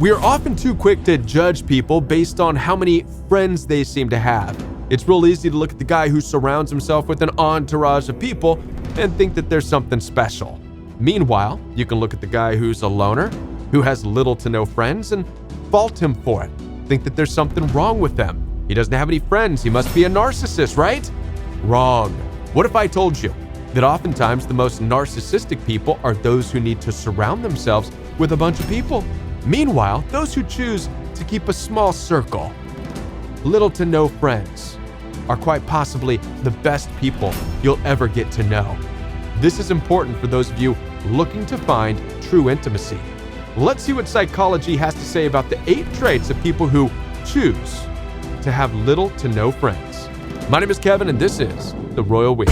We are often too quick to judge people based on how many friends they seem to have. It's real easy to look at the guy who surrounds himself with an entourage of people and think that there's something special. Meanwhile, you can look at the guy who's a loner, who has little to no friends, and fault him for it. Think that there's something wrong with them. He doesn't have any friends. He must be a narcissist, right? Wrong. What if I told you that oftentimes the most narcissistic people are those who need to surround themselves with a bunch of people? Meanwhile, those who choose to keep a small circle, little to no friends, are quite possibly the best people you'll ever get to know. This is important for those of you looking to find true intimacy. Let's see what psychology has to say about the 8 traits of people who choose to have little to no friends. My name is Kevin, and this is The Royal We.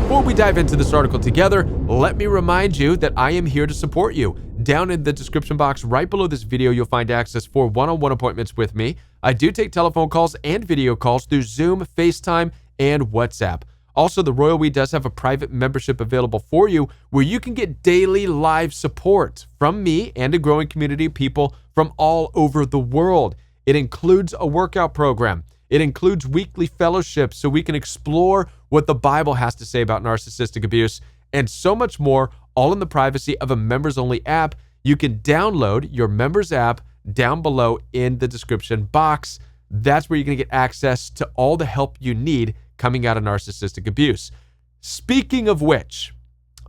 Before we dive into this article together, let me remind you that I am here to support you. Down in the description box right below this video, you'll find access for one-on-one appointments with me. I do take telephone calls and video calls through Zoom, FaceTime, and WhatsApp. Also, the Royal We does have a private membership available for you where you can get daily live support from me and a growing community of people from all over the world. It includes a workout program. It includes weekly fellowships so we can explore what the Bible has to say about narcissistic abuse and so much more, all in the privacy of a members-only app. You can download your members app down below in the description box. That's where you're going to get access to all the help you need coming out of narcissistic abuse. Speaking of which,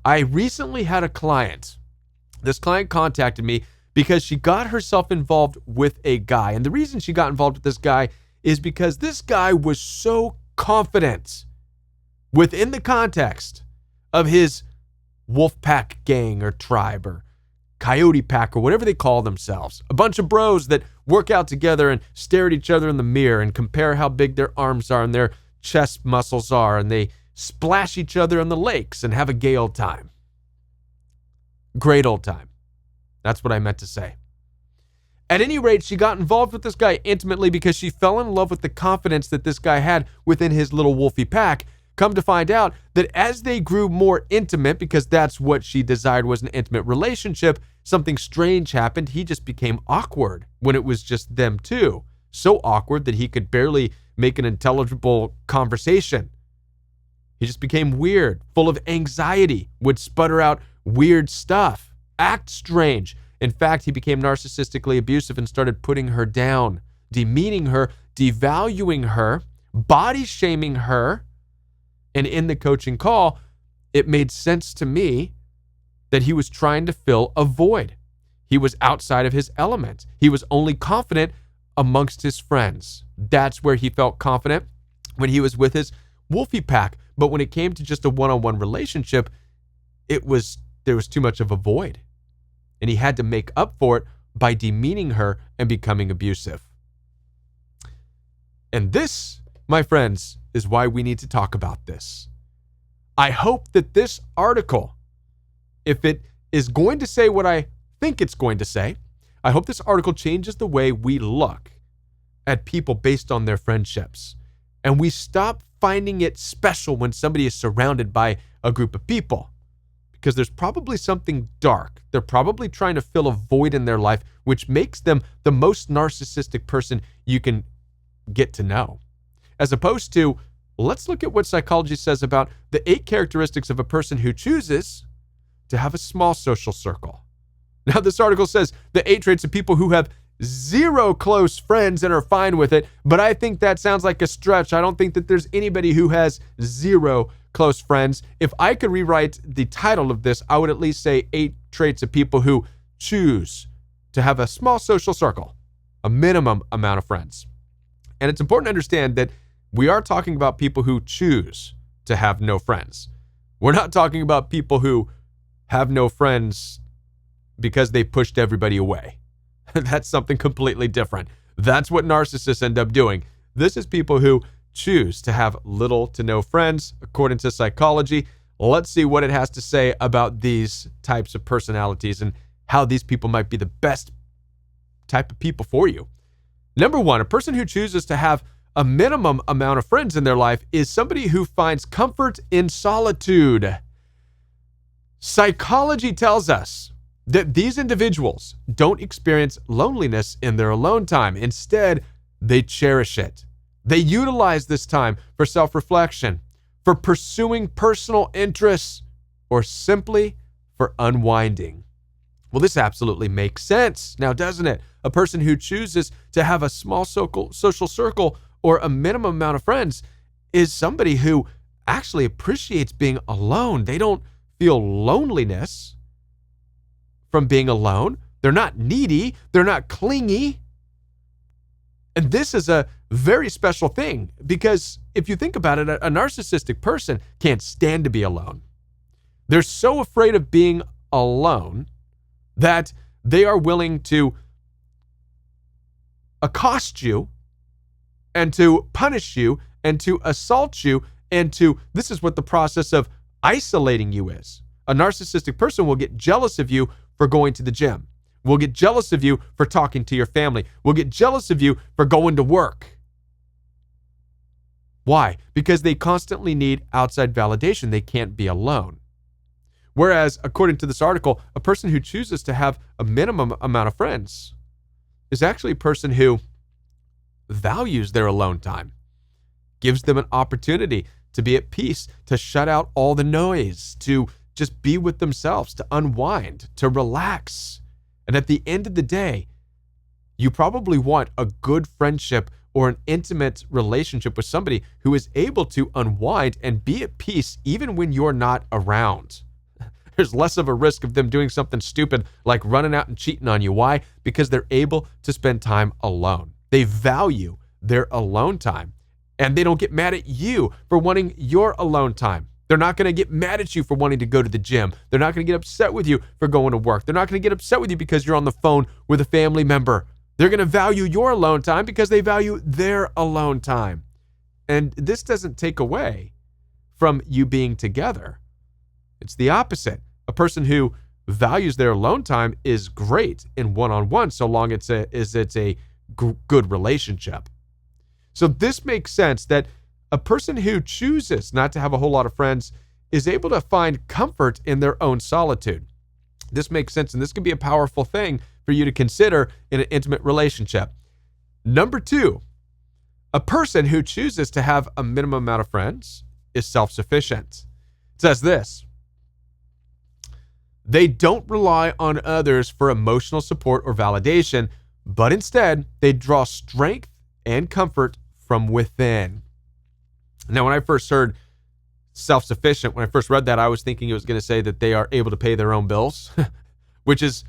I recently had a client. This client contacted me because she got herself involved with a guy. And the reason she got involved with this guy is because this guy was so confident within the context of his wolf pack gang or tribe or coyote pack or whatever they call themselves. A bunch of bros that work out together and stare at each other in the mirror and compare how big their arms are and their chest muscles are, and they splash each other in the lakes and have a gay old time. Great old time. That's what I meant to say. At any rate, she got involved with this guy intimately because she fell in love with the confidence that this guy had within his little wolfy pack. Come to find out that as they grew more intimate, because that's what she desired was an intimate relationship, something strange happened. He just became awkward when it was just them two. So awkward that he could barely make an intelligible conversation. He just became weird, full of anxiety, would sputter out weird stuff, act strange. In fact, he became narcissistically abusive and started putting her down, demeaning her, devaluing her, body shaming her. And in the coaching call, it made sense to me that he was trying to fill a void. He was outside of his element. He was only confident amongst his friends. That's where he felt confident when he was with his wolfy pack. But when it came to just a one-on-one relationship, there was too much of a void. And he had to make up for it by demeaning her and becoming abusive. And this, my friends, is why we need to talk about this. I hope that this article, if it is going to say what I think it's going to say, I hope this article changes the way we look at people based on their friendships. And we stop finding it special when somebody is surrounded by a group of people. Because there's probably something dark. They're probably trying to fill a void in their life, which makes them the most narcissistic person you can get to know. As opposed to, let's look at what psychology says about the 8 characteristics of a person who chooses to have a small social circle. Now, this article says the 8 traits of people who have 0 close friends and are fine with it, but I think that sounds like a stretch. I don't think that there's anybody who has 0 close friends. If I could rewrite the title of this, I would at least say 8 traits of people who choose to have a small social circle, a minimum amount of friends. And it's important to understand that we are talking about people who choose to have no friends. We're not talking about people who have no friends because they pushed everybody away. That's something completely different. That's what narcissists end up doing. This is people who choose to have little to no friends, according to psychology. Let's see what it has to say about these types of personalities and how these people might be the best type of people for you. Number 1, a person who chooses to have a minimum amount of friends in their life is somebody who finds comfort in solitude. Psychology tells us that these individuals don't experience loneliness in their alone time. Instead, they cherish it. They utilize this time for self-reflection, for pursuing personal interests, or simply for unwinding. Well, this absolutely makes sense now, doesn't it? A person who chooses to have a small social circle or a minimum amount of friends is somebody who actually appreciates being alone. They don't feel loneliness from being alone. They're not needy. They're not clingy. And this is a very special thing because if you think about it, a narcissistic person can't stand to be alone. They're so afraid of being alone that they are willing to accost you and to punish you and to assault you and to, this is what the process of isolating you is. A narcissistic person will get jealous of you for going to the gym. Will get jealous of you for talking to your family. Will get jealous of you for going to work. Why? Because they constantly need outside validation. They can't be alone. Whereas, according to this article, a person who chooses to have a minimum amount of friends is actually a person who values their alone time, gives them an opportunity to be at peace, to shut out all the noise, to just be with themselves, to unwind, to relax. And at the end of the day, you probably want a good friendship or an intimate relationship with somebody who is able to unwind and be at peace even when you're not around. There's less of a risk of them doing something stupid like running out and cheating on you. Why? Because they're able to spend time alone. They value their alone time, and they don't get mad at you for wanting your alone time. They're not going to get mad at you for wanting to go to the gym. They're not going to get upset with you for going to work. They're not going to get upset with you because you're on the phone with a family member. They're going to value your alone time because they value their alone time. And this doesn't take away from you being together. It's the opposite. A person who values their alone time is great in one-on-one so long it's a good relationship. So this makes sense that a person who chooses not to have a whole lot of friends is able to find comfort in their own solitude. This makes sense, and this can be a powerful thing for you to consider in an intimate relationship. Number 2, a person who chooses to have a minimum amount of friends is self-sufficient. It says this: they don't rely on others for emotional support or validation, but instead they draw strength and comfort from within. Now, when I first heard self-sufficient, when I first read that, I was thinking it was going to say that they are able to pay their own bills, which is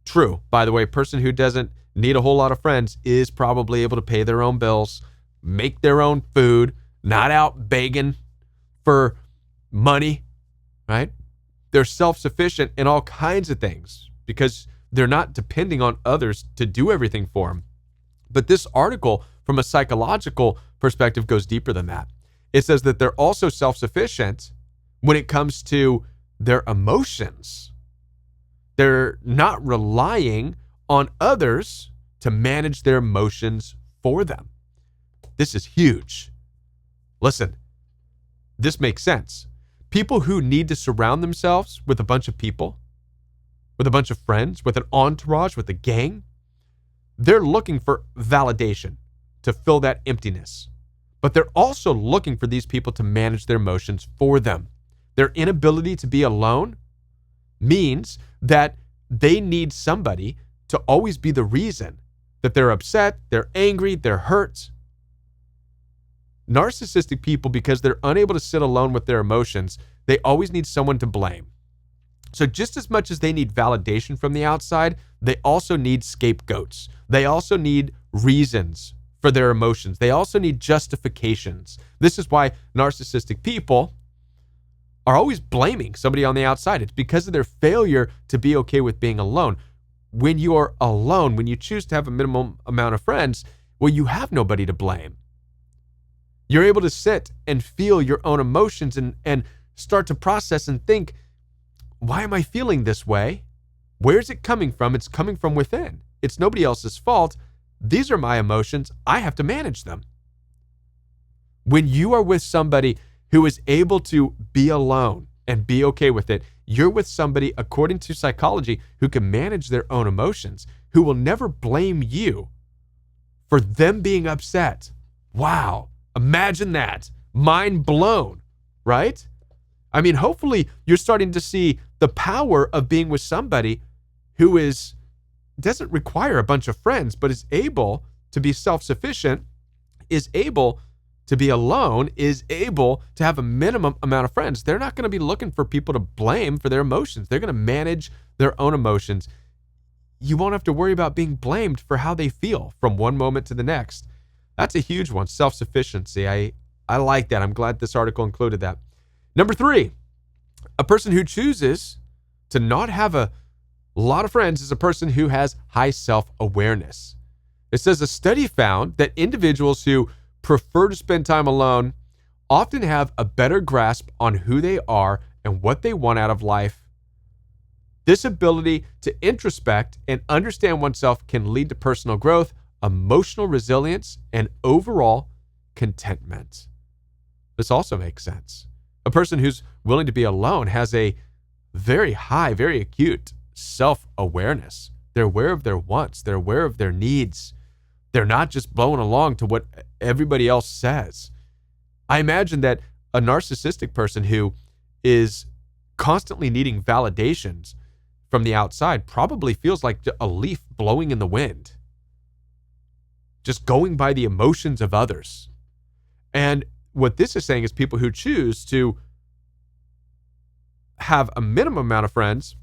true. By the way, a person who doesn't need a whole lot of friends is probably able to pay their own bills, make their own food, not out begging for money, right? They're self-sufficient in all kinds of things because they're not depending on others to do everything for them. But this article, from a psychological perspective, goes deeper than that. It says that they're also self-sufficient when it comes to their emotions. They're not relying on others to manage their emotions for them. This is huge. Listen, this makes sense. People who need to surround themselves with a bunch of people, with a bunch of friends, with an entourage, with a gang, they're looking for validation to fill that emptiness. But they're also looking for these people to manage their emotions for them. Their inability to be alone means that they need somebody to always be the reason that they're upset, they're angry, they're hurt. Narcissistic people, because they're unable to sit alone with their emotions, they always need someone to blame. So just as much as they need validation from the outside, they also need scapegoats. They also need reasons for their emotions. They also need justifications. This is why narcissistic people are always blaming somebody on the outside. It's because of their failure to be okay with being alone. When you're alone, when you choose to have a minimum amount of friends, well, you have nobody to blame. You're able to sit and feel your own emotions and start to process and think, why am I feeling this way? Where's it coming from? It's coming from within. It's nobody else's fault. These are my emotions. I have to manage them. When you are with somebody who is able to be alone and be okay with it, you're with somebody, according to psychology, who can manage their own emotions, who will never blame you for them being upset. Wow. Imagine that. Mind blown, right? I mean, hopefully you're starting to see the power of being with somebody who doesn't require a bunch of friends, but is able to be self-sufficient, is able to be alone, is able to have a minimum amount of friends. They're not going to be looking for people to blame for their emotions. They're going to manage their own emotions. You won't have to worry about being blamed for how they feel from one moment to the next. That's a huge one, self-sufficiency. I like that. I'm glad this article included that. Number 3, a person who chooses to not have a lot of friends is a person who has high self-awareness. It says a study found that individuals who prefer to spend time alone often have a better grasp on who they are and what they want out of life. This ability to introspect and understand oneself can lead to personal growth, emotional resilience, and overall contentment. This also makes sense. A person who's willing to be alone has a very high, very acute self-awareness. They're aware of their wants. They're aware of their needs. They're not just blowing along to what everybody else says. I imagine that a narcissistic person who is constantly needing validations from the outside probably feels like a leaf blowing in the wind, just going by the emotions of others. And what this is saying is people who choose to have a minimum amount of friends,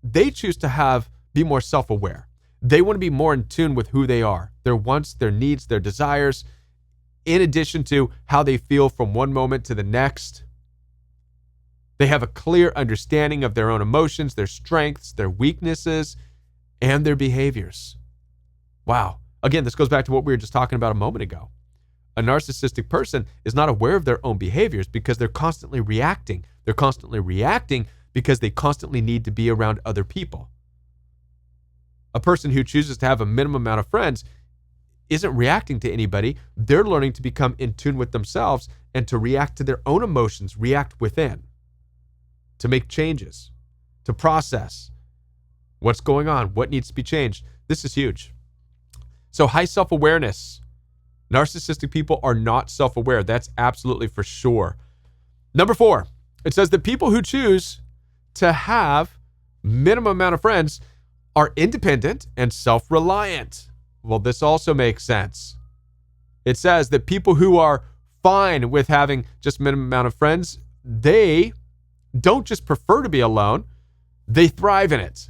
they choose to be more self-aware. They want to be more in tune with who they are, their wants, their needs, their desires, in addition to how they feel from one moment to the next. They have a clear understanding of their own emotions, their strengths, their weaknesses, and their behaviors. Wow. Again, this goes back to what we were just talking about a moment ago. A narcissistic person is not aware of their own behaviors because they're constantly reacting. They're constantly reacting because they constantly need to be around other people. A person who chooses to have a minimum amount of friends isn't reacting to anybody. They're learning to become in tune with themselves and to react to their own emotions, react within, to make changes, to process what's going on, what needs to be changed. This is huge. So high self-awareness. Narcissistic people are not self-aware. That's absolutely for sure. Number 4, it says that people who choose to have minimum amount of friends are independent and self-reliant. Well, this also makes sense. It says that people who are fine with having just minimum amount of friends, they don't just prefer to be alone, they thrive in it.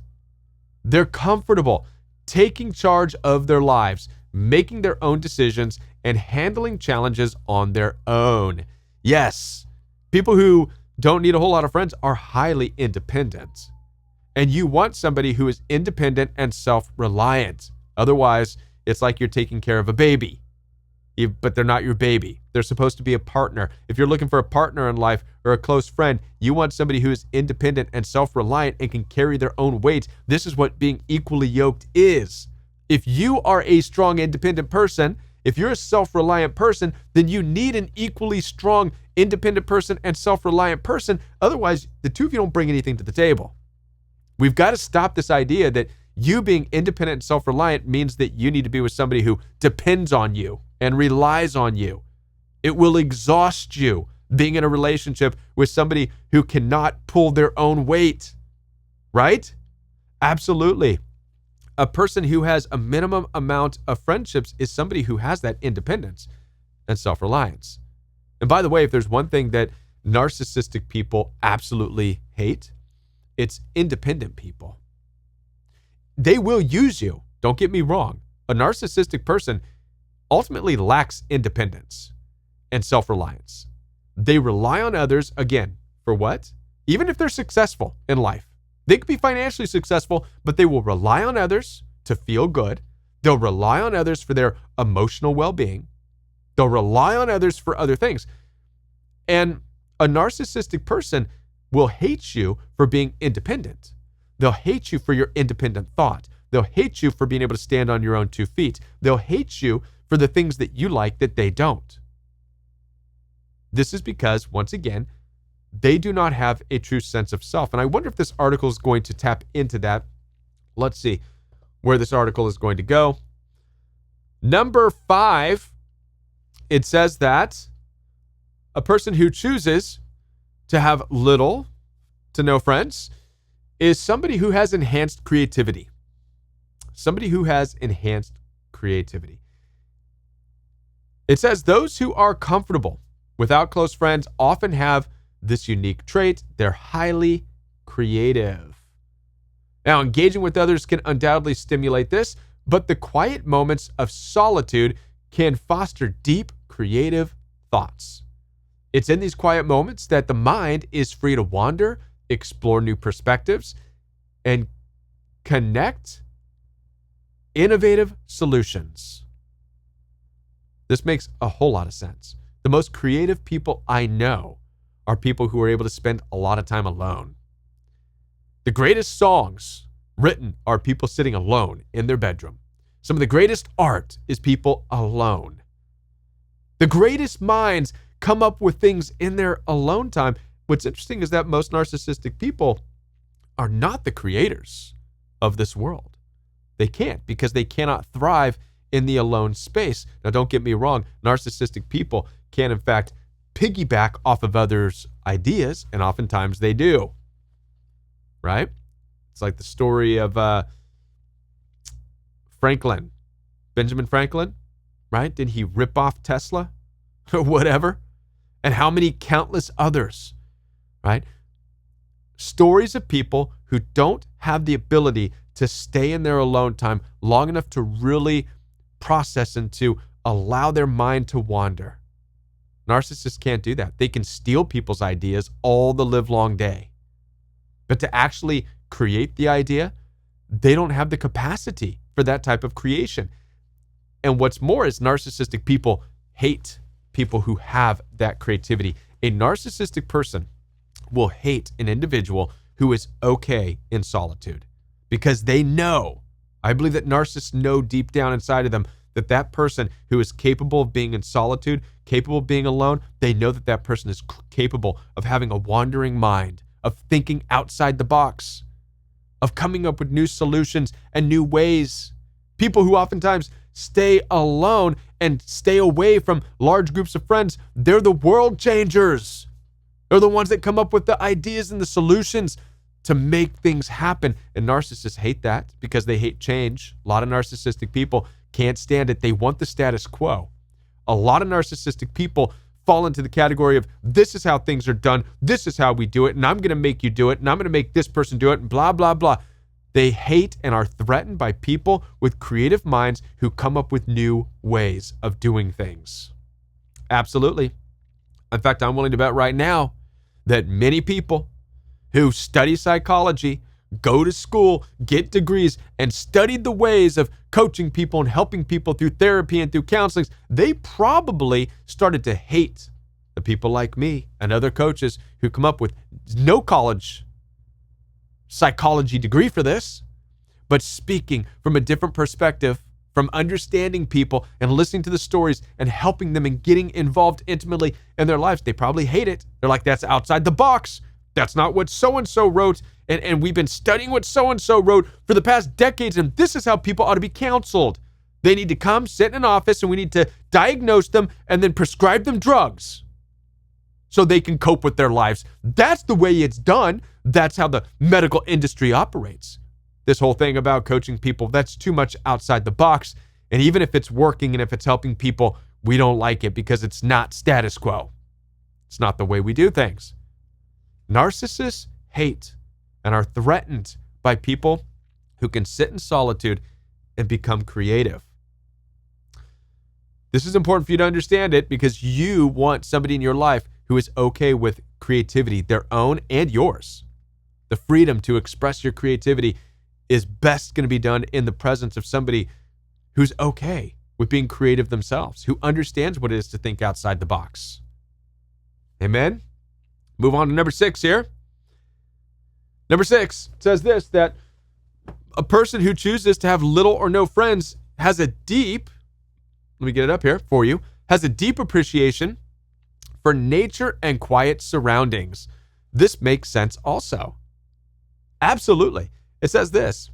They're comfortable taking charge of their lives, making their own decisions, and handling challenges on their own. Yes, people who don't need a whole lot of friends are highly independent. And you want somebody who is independent and self-reliant. Otherwise, it's like you're taking care of a baby, but they're not your baby. They're supposed to be a partner. If you're looking for a partner in life or a close friend, you want somebody who is independent and self-reliant and can carry their own weight. This is what being equally yoked is. If you are a strong, independent person, if you're a self-reliant person, then you need an equally strong, independent person and self-reliant person. Otherwise, the two of you don't bring anything to the table. We've got to stop this idea that you being independent and self-reliant means that you need to be with somebody who depends on you and relies on you. It will exhaust you being in a relationship with somebody who cannot pull their own weight, right? Absolutely. A person who has a minimum amount of friendships is somebody who has that independence and self-reliance. And by the way, if there's one thing that narcissistic people absolutely hate, it's independent people. They will use you. Don't get me wrong. A narcissistic person ultimately lacks independence and self-reliance. They rely on others, again, for what? Even if they're successful in life. They could be financially successful, but they will rely on others to feel good. They'll rely on others for their emotional well-being. They'll rely on others for other things. And a narcissistic person will hate you for being independent. They'll hate you for your independent thought. They'll hate you for being able to stand on your own 2 feet. They'll hate you for the things that you like that they don't. This is because, once again, they do not have a true sense of self. And I wonder if this article is going to tap into that. Let's see where this article is going to go. Number 5, it says that a person who chooses to have little to no friends is somebody who has enhanced creativity. Somebody who has enhanced creativity. It says those who are comfortable without close friends often have this unique trait. They're highly creative. Now, engaging with others can undoubtedly stimulate this, but the quiet moments of solitude can foster deep creative thoughts. It's in these quiet moments that the mind is free to wander, explore new perspectives, and connect innovative solutions. This makes a whole lot of sense. The most creative people I know are people who are able to spend a lot of time alone. The greatest songs written are people sitting alone in their bedroom. Some of the greatest art is people alone. The greatest minds come up with things in their alone time. What's interesting is that most narcissistic people are not the creators of this world. They can't, because they cannot thrive in the alone space. Now, don't get me wrong. Narcissistic people can, in fact, piggyback off of others' ideas, and oftentimes they do. Right? It's like the story of Benjamin Franklin, right? Did he rip off Tesla or whatever? And how many countless others, right? Stories of people who don't have the ability to stay in their alone time long enough to really process and to allow their mind to wander. Narcissists can't do that. They can steal people's ideas all the livelong day. But to actually create the idea, they don't have the capacity for that type of creation. And what's more is narcissistic people hate people who have that creativity. A narcissistic person will hate an individual who is okay in solitude, because they know, I believe that narcissists know deep down inside of them that that person who is capable of being in solitude, capable of being alone, they know that that person is capable of having a wandering mind, of thinking outside the box, of coming up with new solutions and new ways. People who oftentimes stay alone and stay away from large groups of friends, they're the world changers. They're the ones that come up with the ideas and the solutions to make things happen. And narcissists hate that because they hate change. A lot of narcissistic people can't stand it. They want the status quo. A lot of narcissistic people fall into the category of, this is how things are done, this is how we do it, and I'm going to make you do it, and I'm going to make this person do it, and blah, blah, blah. They hate and are threatened by people with creative minds who come up with new ways of doing things. Absolutely. In fact, I'm willing to bet right now that many people who study psychology, go to school, get degrees, and studied the ways of coaching people and helping people through therapy and through counseling, they probably started to hate the people like me and other coaches who come up with no college psychology degree for this, but speaking from a different perspective, from understanding people and listening to the stories and helping them and getting involved intimately in their lives. They probably hate it. They're like, that's outside the box. That's not what so-and-so wrote. And we've been studying what so-and-so wrote for the past decades, and this is how people ought to be counseled. They need to come, sit in an office, and we need to diagnose them and then prescribe them drugs so they can cope with their lives. That's the way it's done. That's how the medical industry operates. This whole thing about coaching people, that's too much outside the box. And even if it's working and if it's helping people, we don't like it because it's not status quo. It's not the way we do things. Narcissists hate and are threatened by people who can sit in solitude and become creative. This is important for you to understand it because you want somebody in your life who is okay with creativity, their own and yours. The freedom to express your creativity is best going to be done in the presence of somebody who's okay with being creative themselves, who understands what it is to think outside the box. Amen? Move on to number 6 here. Number 6 says this, that a person who chooses to have little or no friends has a deep, let me get it up here for you, has a deep appreciation for nature and quiet surroundings. this makes sense also. Absolutely. It says this: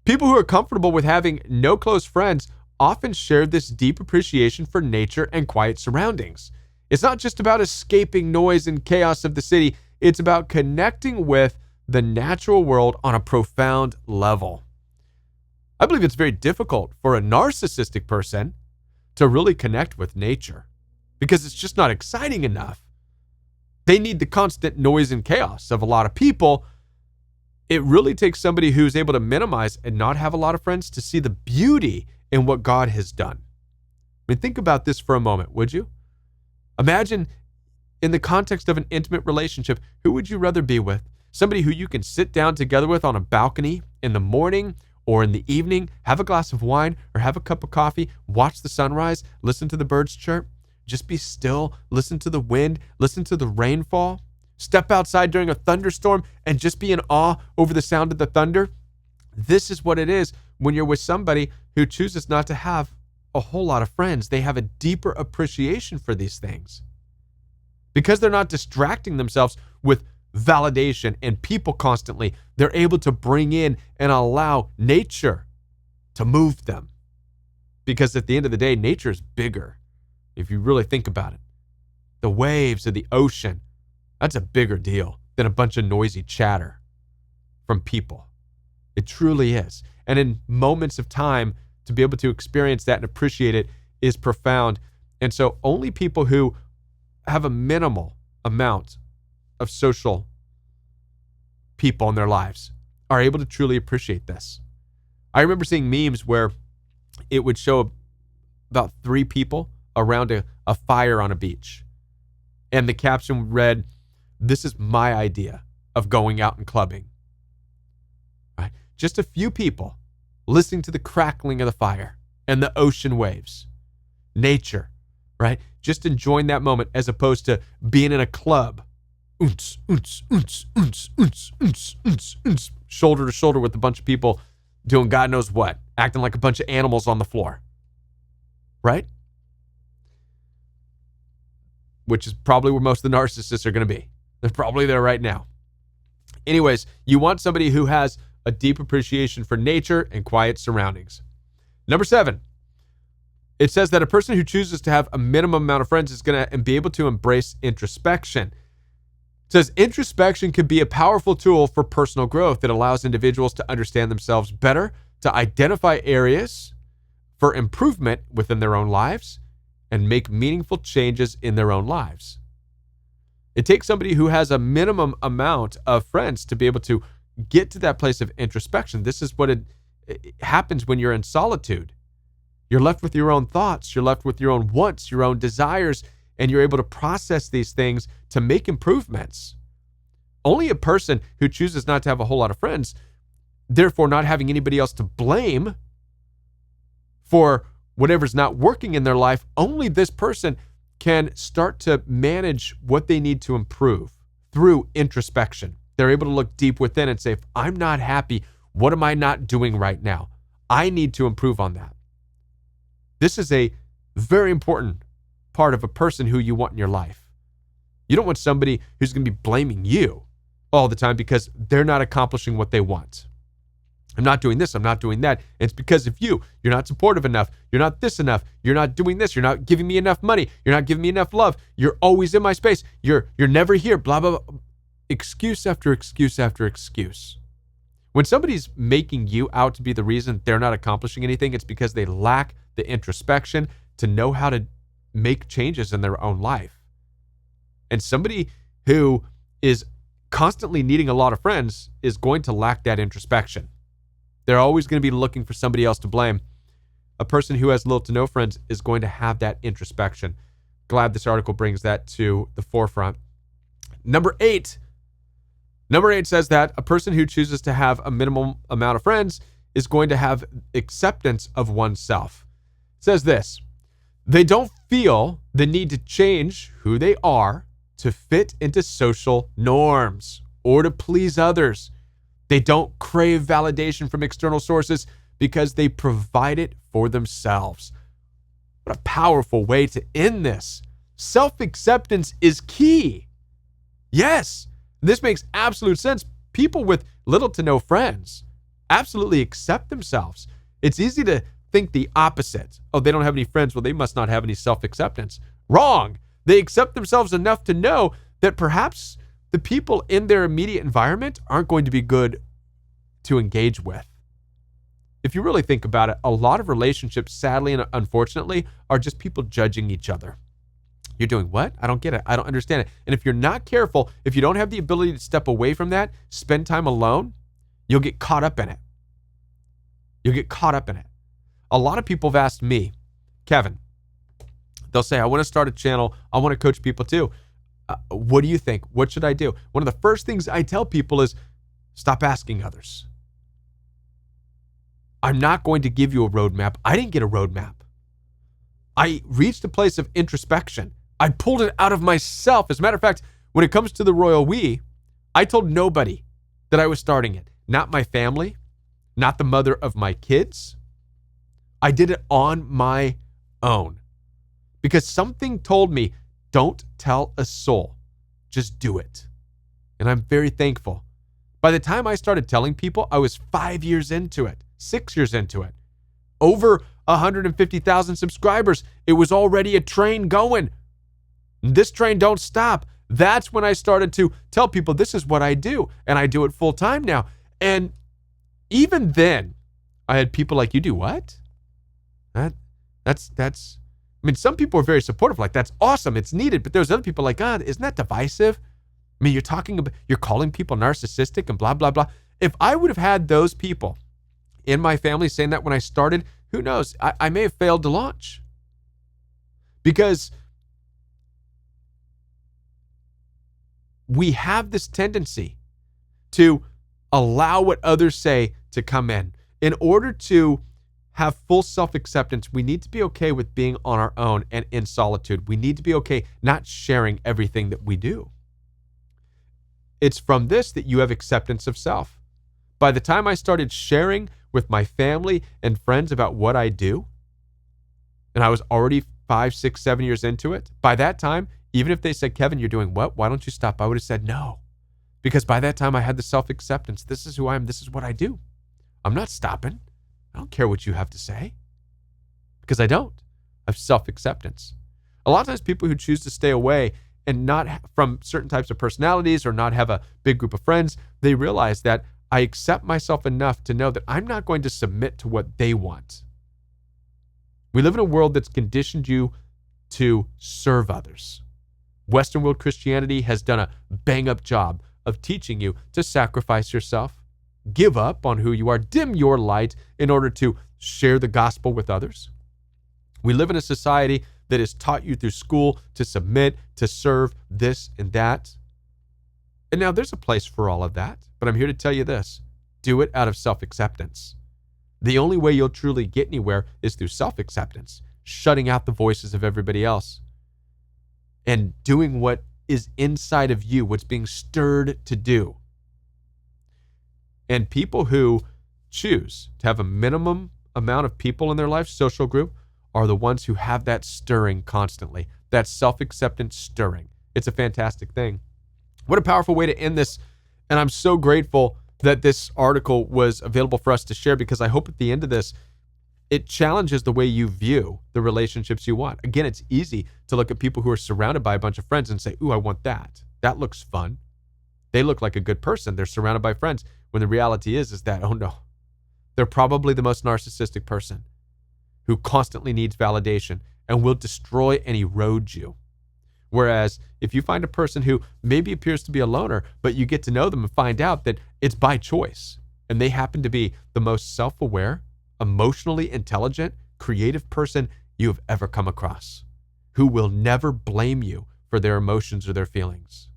people who are comfortable with having no close friends often share this deep appreciation for nature and quiet surroundings. It's not just about escaping noise and chaos of the city. It's about connecting with the natural world on a profound level. I believe it's very difficult for a narcissistic person to really connect with nature because it's just not exciting enough. They need the constant noise and chaos of a lot of people. It really takes somebody who's able to minimize and not have a lot of friends to see the beauty in what God has done. I mean, think about this for a moment, would you? Imagine in the context of an intimate relationship, who would you rather be with? Somebody who you can sit down together with on a balcony in the morning or in the evening, have a glass of wine or have a cup of coffee, watch the sunrise, listen to the birds chirp, just be still, listen to the wind, listen to the rainfall, step outside during a thunderstorm and just be in awe over the sound of the thunder. This is what it is when you're with somebody who chooses not to have a whole lot of friends. They have a deeper appreciation for these things because they're not distracting themselves with validation and people constantly. They're able to bring in and allow nature to move them, because at the end of the day, nature is bigger. If you really think about it, the waves of the ocean, that's a bigger deal than a bunch of noisy chatter from people. It truly is. And in moments of time, to be able to experience that and appreciate it is profound. And so only people who have a minimal amount of social people in their lives are able to truly appreciate this. I remember seeing memes where it would show about 3 people around a fire on a beach. And the caption read, "This is my idea of going out and clubbing." Right? Just a few people listening to the crackling of the fire and the ocean waves. Nature, right? Just enjoying that moment as opposed to being in a club. Shoulder to shoulder with a bunch of people doing God knows what, acting like a bunch of animals on the floor. Right? Which is probably where most of the narcissists are going to be. They're probably there right now. Anyways, you want somebody who has a deep appreciation for nature and quiet surroundings. Number 7, it says that a person who chooses to have a minimum amount of friends is going to be able to embrace introspection. It says introspection can be a powerful tool for personal growth. It allows individuals to understand themselves better, to identify areas for improvement within their own lives, and make meaningful changes in their own lives. It takes somebody who has a minimum amount of friends to be able to get to that place of introspection. This is what it happens when you're in solitude. You're left with your own thoughts. You're left with your own wants, your own desires, and you're able to process these things to make improvements. Only a person who chooses not to have a whole lot of friends, therefore not having anybody else to blame for whatever's not working in their life, only this person can start to manage what they need to improve through introspection. They're able to look deep within and say, if I'm not happy, what am I not doing right now? I need to improve on that. This is a very important part of a person who you want in your life. You don't want somebody who's going to be blaming you all the time because they're not accomplishing what they want. I'm not doing this, I'm not doing that. And it's because of you. You're not supportive enough. You're not this enough. You're not doing this. You're not giving me enough money. You're not giving me enough love. You're always in my space. You're never here, blah, blah, blah. Excuse after excuse after excuse. When somebody's making you out to be the reason they're not accomplishing anything, it's because they lack the introspection to know how to make changes in their own life. And somebody who is constantly needing a lot of friends is going to lack that introspection. They're always going to be looking for somebody else to blame. A person who has little to no friends is going to have that introspection. Glad this article brings that to the forefront. Number 8 says that a person who chooses to have a minimum amount of friends is going to have acceptance of oneself. It says this: they don't feel the need to change who they are to fit into social norms or to please others. They don't crave validation from external sources because they provide it for themselves. What a powerful way to end this. Self-acceptance is key. Yes, this makes absolute sense. People with little to no friends absolutely accept themselves. It's easy to think the opposite. Oh, they don't have any friends. Well, they must not have any self-acceptance. Wrong. They accept themselves enough to know that perhaps the people in their immediate environment aren't going to be good to engage with. If you really think about it, a lot of relationships, sadly and unfortunately, are just people judging each other. You're doing what? I don't get it. I don't understand it. And if you're not careful, if you don't have the ability to step away from that, spend time alone, you'll get caught up in it. You'll get caught up in it. A lot of people have asked me, Kevin, they'll say, I want to start a channel. I want to coach people too. What do you think? What should I do? One of the first things I tell people is stop asking others. I'm not going to give you a roadmap. I didn't get a roadmap. I reached a place of introspection. I pulled it out of myself. As a matter of fact, when it comes to the Royal We, I told nobody that I was starting it. Not my family, not the mother of my kids. I did it on my own because something told me, don't tell a soul, just do it. And I'm very thankful. By the time I started telling people, I was 5 years into it, 6 years into it. Over 150,000 subscribers. It was already a train going. This train don't stop. That's when I started to tell people this is what I do, and I do it full time now. And even then, I had people like, you do what? That's I mean, some people are very supportive, like that's awesome, it's needed, but there's other people like, God, isn't that divisive? I mean, you're calling people narcissistic and blah, blah, blah. If I would have had those people in my family saying that when I started, who knows? I may have failed to launch. Because we have this tendency to allow what others say to come in. In order to have full self-acceptance, we need to be okay with being on our own and in solitude. We need to be okay not sharing everything that we do. It's from this that you have acceptance of self. By the time I started sharing with my family and friends about what I do, and I was already 5, 6, 7 years into it, by that time, even if they said, Kevin, you're doing what? Why don't you stop? I would have said no. Because by that time, I had the self-acceptance. This is who I am. This is what I do. I'm not stopping. I don't care what you have to say. Because I don't. I have self-acceptance. A lot of times people who choose to stay away and not from certain types of personalities or not have a big group of friends, they realize that I accept myself enough to know that I'm not going to submit to what they want. We live in a world that's conditioned you to serve others. Western world Christianity has done a bang-up job of teaching you to sacrifice yourself, give up on who you are, dim your light in order to share the gospel with others. We live in a society that has taught you through school to submit, to serve this and that. And now there's a place for all of that, but I'm here to tell you this. Do it out of self-acceptance. The only way you'll truly get anywhere is through self-acceptance, shutting out the voices of everybody else and doing what is inside of you, what's being stirred to do. And people who choose to have a minimum amount of people in their life, social group, are the ones who have that stirring constantly, that self-acceptance stirring. It's a fantastic thing. What a powerful way to end this. And I'm so grateful that this article was available for us to share, because I hope at the end of this, it challenges the way you view the relationships you want. Again, it's easy to look at people who are surrounded by a bunch of friends and say, ooh, I want that. That looks fun. They look like a good person. They're surrounded by friends. When the reality is that, oh no, they're probably the most narcissistic person who constantly needs validation and will destroy and erode you. Whereas if you find a person who maybe appears to be a loner, but you get to know them and find out that it's by choice, and they happen to be the most self-aware, emotionally intelligent, creative person you have ever come across, who will never blame you for their emotions or their feelings,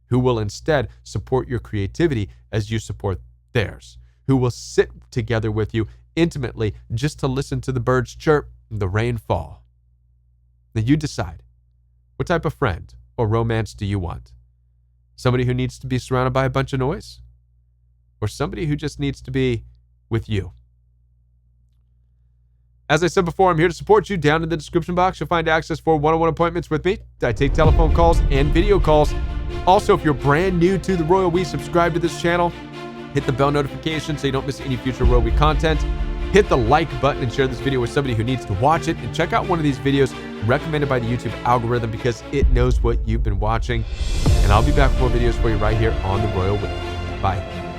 who will instead support your creativity as you support theirs, who will sit together with you intimately just to listen to the birds chirp and the rain fall. Then you decide, what type of friend or romance do you want? Somebody who needs to be surrounded by a bunch of noise? Or somebody who just needs to be with you? As I said before, I'm here to support you. Down in the description box, you'll find access for one-on-one appointments with me. I take telephone calls and video calls. Also, if you're brand new to the Royal We, subscribe to this channel. Hit the bell notification so you don't miss any future Royal We content. Hit the like button and share this video with somebody who needs to watch it. And check out one of these videos recommended by the YouTube algorithm because it knows what you've been watching. And I'll be back with more videos for you right here on the Royal We. Bye.